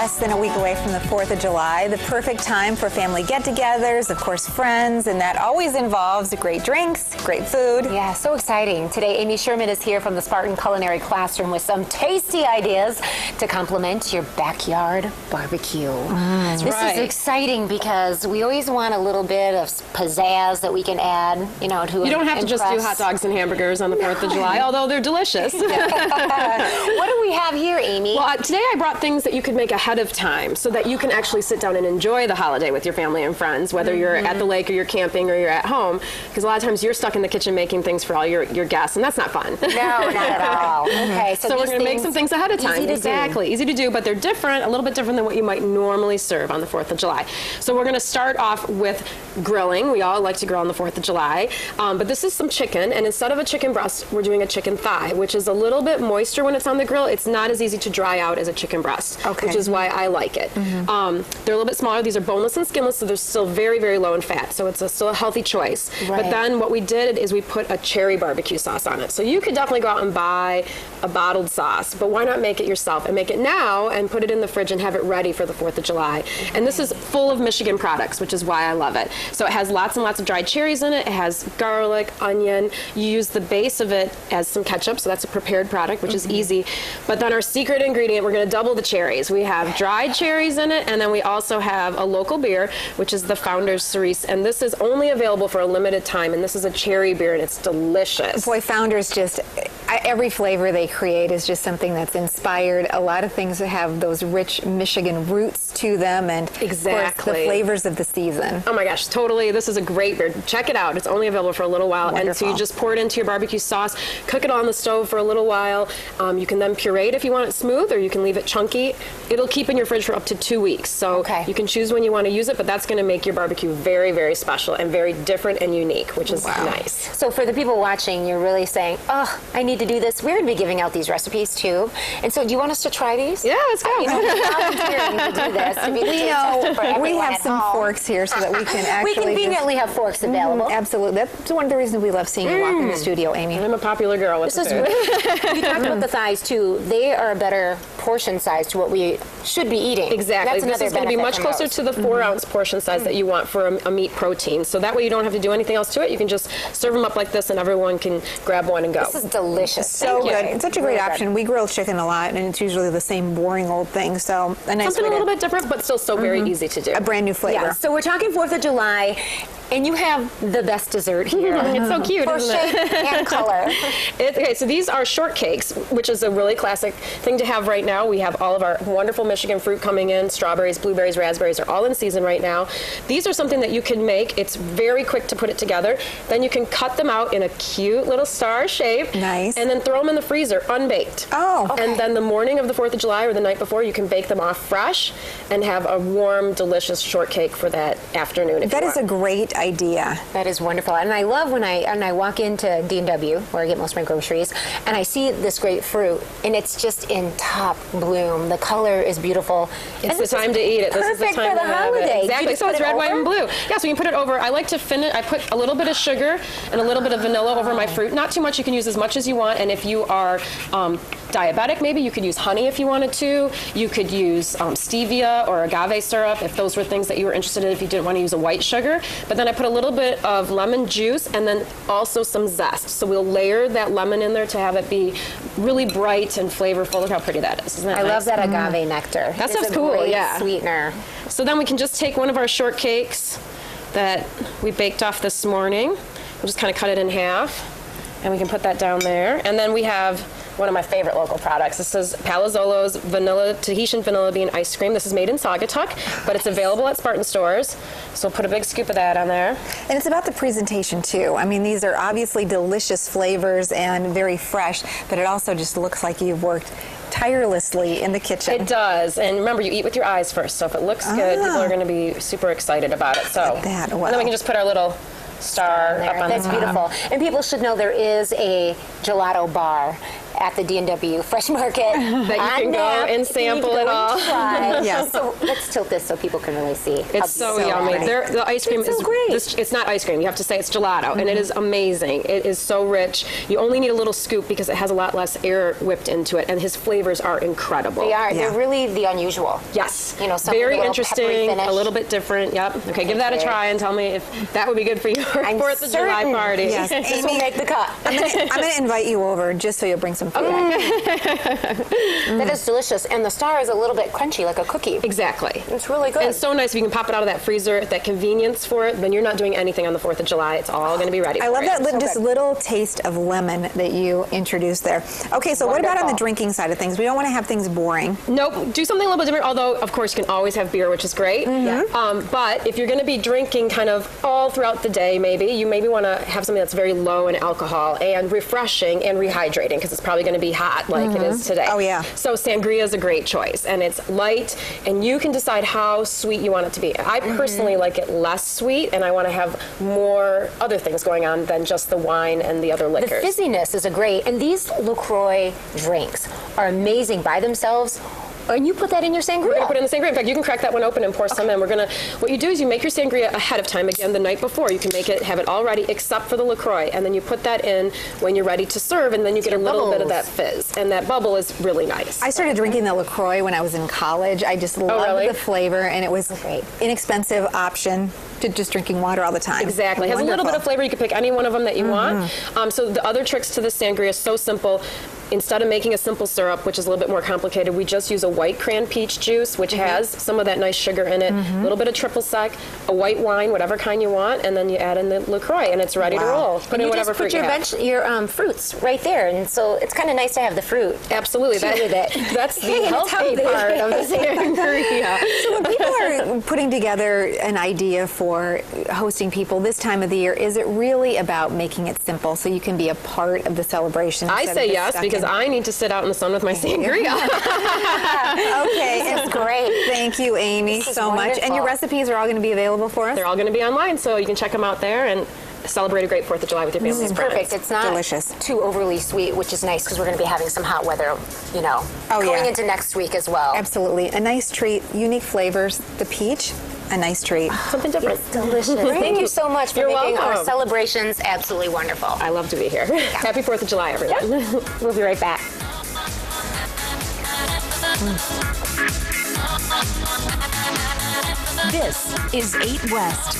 less than a week away from the 4th of July, the perfect time for family get-togethers, of course, friends, and that always involves great drinks, great food. Yeah, so exciting. Today, Amy Sherman is here from the Spartan Culinary Classroom with some tasty ideas to complement your backyard barbecue. This is exciting because we always want a little bit of pizzazz that we can add, you know, to You don't have to just do hot dogs and hamburgers on the 4th of July, although they're delicious. What do we have here, Amy? Well, today I brought things that you could make ahead of time so that you can actually sit down and enjoy the holiday with your family and friends, whether you're at the lake or you're camping or you're at home, because a lot of times you're stuck in the kitchen making things for all your guests, and that's not fun. No, not at all. Okay, so we're going to make some things ahead of time. Easy to do, but they're different, a little bit different than what you might normally serve on the 4th of July. So we're going to start off with grilling. We all like to grill on the 4th of July, but this is some chicken, and instead of a chicken breast, we're doing a chicken thigh, which is a little bit moister when it's on the grill. It's not as easy to dry out as a chicken breast, which is why I like it. They're a little bit smaller. These are boneless and skinless, so they're still very, very low in fat, so it's still a healthy choice. But then what we did is we put a cherry barbecue sauce on it. So you could definitely go out and buy a bottled sauce, but why not make it yourself and make it now and put it in the fridge and have it ready for the 4th of July. And this is full of Michigan products, which is why I love it. So it has lots and lots of dried cherries in it. It has garlic, onion. You use the base of it as some ketchup, so that's a prepared product, which is easy. But then our secret ingredient, we're going to double the cherries. We have dried cherries in it, and then we also have a local beer, which is the Founder's Cerise, and this is only available for a limited time, and this is a cherry beer, and it's delicious. Boy, Founder's just, every flavor they create is just something that's inspired a lot of things that have those rich Michigan roots to them, and of course, the flavors of the season. Oh my gosh, totally. This is a great beer. Check it out. It's only available for a little while. Wonderful. And so you just pour it into your barbecue sauce, cook it on the stove for a little while. You can then puree it if you want it smooth, or you can leave it chunky. It'll keep in your fridge for up to 2 weeks. So you can choose when you want to use it, but that's going to make your barbecue very, very special and very different and unique, which is nice. So for the people watching, you're really saying, oh, I need to do this. We're going to be giving out these recipes too. And so do you want us to try these? Yeah, let's go. You know, volunteering to do this. We have some forks here so that we can actually we conveniently have forks available. Absolutely. That's one of the reasons we love seeing you walk in the studio, Amy. I'm a popular girl with this is You talked about the thighs too. They are a better portion size to what we should be eating. Exactly. This is going to be much closer to the 4-ounce portion size that you want for a meat protein. So that way you don't have to do anything else to it. You can just serve them up like this, and everyone can grab one and go. This is delicious. So good. It's such a great option. We grill chicken a lot, and it's usually the same boring old thing. So a nice something a little bit different, but still so very easy to do. A brand new flavor. Yeah. So we're talking 4th of July. And you have the best dessert here. It's so cute, for isn't shape it? and color. Okay, so these are shortcakes, which is a really classic thing to have right now. We have all of our wonderful Michigan fruit coming in. Strawberries, blueberries, raspberries are all in season right now. These are something that you can make. It's very quick to put it together. Then you can cut them out in a cute little star shape. Nice. And then throw them in the freezer unbaked. Oh, okay. And then the morning of the 4th of July or the night before, you can bake them off fresh and have a warm, delicious shortcake for that afternoon. That is a great idea. That is wonderful. And I love when I walk into D&W, where I get most of my groceries, and I see this great fruit, and it's just in top bloom. The color is beautiful. It's the time to eat it. This is the time for the holiday. Exactly. So it's red, white, and blue. Yeah, so you can put it over. I like to finish. I put a little bit of sugar and a little bit of vanilla over my fruit. Not too much. You can use as much as you want. And if you are diabetic, maybe you could use honey if you wanted to. You could use stevia or agave syrup if those were things that you were interested in, if you didn't want to use a white sugar. But then I put a little bit of lemon juice and then also some zest. So we'll layer that lemon in there to have it be really bright and flavorful. Look how pretty that is. Isn't that nice? I love that agave nectar. That stuff's a cool, great yeah. Sweetener. So then we can just take one of our shortcakes that we baked off this morning. We'll just kind of cut it in half, and we can put that down there. And then we have one of my favorite local products. This is Palazzolo's Tahitian vanilla bean ice cream. This is made in Saugatuck, but it's available at Spartan stores. So we'll put a big scoop of that on there. And it's about the presentation too. I mean, these are obviously delicious flavors and very fresh, but it also just looks like you've worked tirelessly in the kitchen. It does. And remember, you eat with your eyes first. So if it looks good, people are going to be super excited about it. So that, and then we can just put our little star up on That's the top. beautiful. And people should know there is a gelato bar at the D&W Fresh Market. That you can go and sample it all. Yes. So let's tilt this so people can really see. It's so yummy. The ice cream is great. It's not ice cream. You have to say it's gelato, and it is amazing. It is so rich. You only need a little scoop because it has a lot less air whipped into it, and his flavors are incredible. They are. Yeah. They're really the unusual. Yes. You know, very interesting, a a little bit different. Yep. Okay, give that a try and tell me if that would be good for your 4th of July party. Yes. This will make the cut. I'm going to invite you over just so you'll bring some food. That is delicious, and the star is a little bit crunchy, like a cookie. Exactly. It's really good. And it's so nice if you can pop it out of that freezer, that convenience for it, then you're not doing anything on the 4th of July. It's all going to be ready I love you. that just little taste of lemon that you introduced there. Okay, so what about on the drinking side of things? We don't want to have things boring. Nope, do something a little bit different, although, of course, you can always have beer, which is great. But if you're going to be drinking kind of all throughout the day, you maybe want to have something that's very low in alcohol and refreshing and rehydrating, because it's probably going to be hot like it is today. Oh, yeah. So sangria is a great choice, and it's light, and you can decide how sweet you want it to be. I personally like it less sweet, and I want to have more other things going on than just the wine and the other liquors. The fizziness is a great, and these LaCroix drinks are amazing by themselves. And you put that in your sangria. We're going to put it in the sangria. In fact, you can crack that one open and pour some in. What you do is you make your sangria ahead of time, again, the night before. You can have it all ready except for the LaCroix, and then you put that in when you're ready to serve, and then you get a little bit of that fizz. And that bubble is really nice. I started drinking the LaCroix when I was in college. I just loved the flavor, and it was a great, inexpensive option to just drinking water all the time. Exactly. It has a little bit of flavor. You can pick any one of them that you want. So the other tricks to the sangria is so simple. Instead of making a simple syrup, which is a little bit more complicated, we just use a white cran peach juice, which has some of that nice sugar in it, a little bit of triple sec, a white wine, whatever kind you want, and then you add in the LaCroix, and it's ready to roll. Put in whatever fruit you have. Your fruits right there, and so it's kind of nice to have the fruit. Absolutely. That's the healthy part of the sangria. So when people are putting together an idea for hosting people this time of the year, is it really about making it simple so you can be a part of the celebration? I say yes, because I need to sit out in the sun with my sangria. Okay, it's great. Thank you, Amy, so much. And your recipes are all going to be available for us? They're all going to be online, so you can check them out there and celebrate a great 4th of July with your family. This is perfect. It's not delicious, too overly sweet, which is nice because we're going to be having some hot weather, going into next week as well. Absolutely. A nice treat, unique flavors. The peach, a nice treat. Something different. It's delicious. Thank you so much for making our celebrations absolutely wonderful. I love to be here. Happy 4th of July, everyone. We'll be right back. This is 8 West.